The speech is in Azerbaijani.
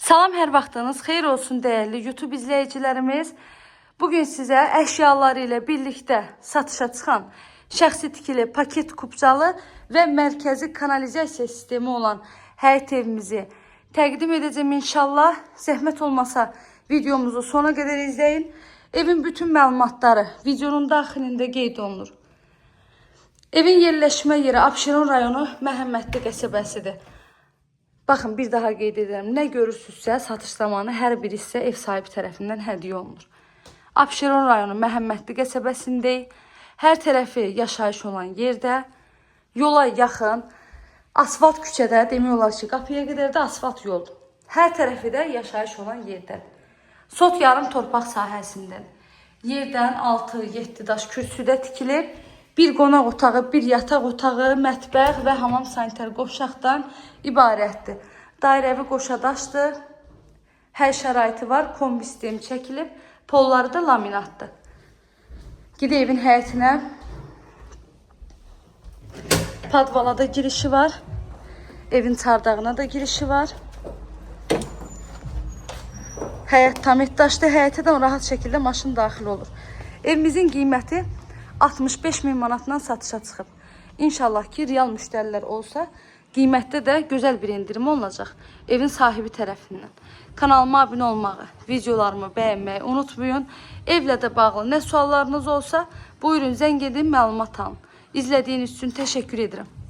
Salam, hər vaxtınız xeyir olsun değerli YouTube izleyicilerimiz. Bugün size əşyaları ilə birlikte satışa çıxan şəxsi tikili paket kupçalı ve mərkəzi kanalizasiya sistemi olan həyət evimizi təqdim edəcəm inşallah. Zəhmət olmasa videomuzu sona kadar izleyin. Evin bütün məlumatları videonun daxilində qeyd olunur. Evin yerləşmə yeri Abşeron rayonu Məhəmmədli qəsəbəsidir. Bakın bir daha qeyd edirəm. Nə görürsünüzsə satış zamanı hər bir hissə ev sahibi tərəfindən hədiyyə olunur. Abşeron rayonu Məhəmmədli qəsəbəsindəyik. Hər tərəfi yaşayış olan yerdə, yola yaxın, asfalt küçədə, demək olar ki, qapıya qədər də asfalt yoldur. Hər tərəfi də yaşayış olan yerdə. Sot yarım torpaq sahəsindən. Yerdən 6-7 daş kürsüdə tikilib. Bir qonaq otağı, bir yataq otağı, mətbəx və hamam sanitar qovşaqdan ibarətdir. Dairəvi qoşadaşdır. Hər şəraiti var. Kombi sistemi çəkilib. Polları da laminatdır. Gide evin həyətinə. Padvala da girişi var. Evin çardağına da girişi var. Həyət tam etdaşdır. Həyətə də rahat şəkildə maşın daxil olur. Evimizin qiyməti 65.000 manatdan satışa çıxıb. İnşallah ki, real müştərilər olsa, qiymətdə də gözəl bir indirim olacaq evin sahibi tərəfindən. Kanalıma abunə olmağı, videolarımı bəyənməyi unutmayın. Evlə də bağlı nə suallarınız olsa, buyurun zəng edin, məlumat alın. İzlədiyiniz üçün təşəkkür edirəm.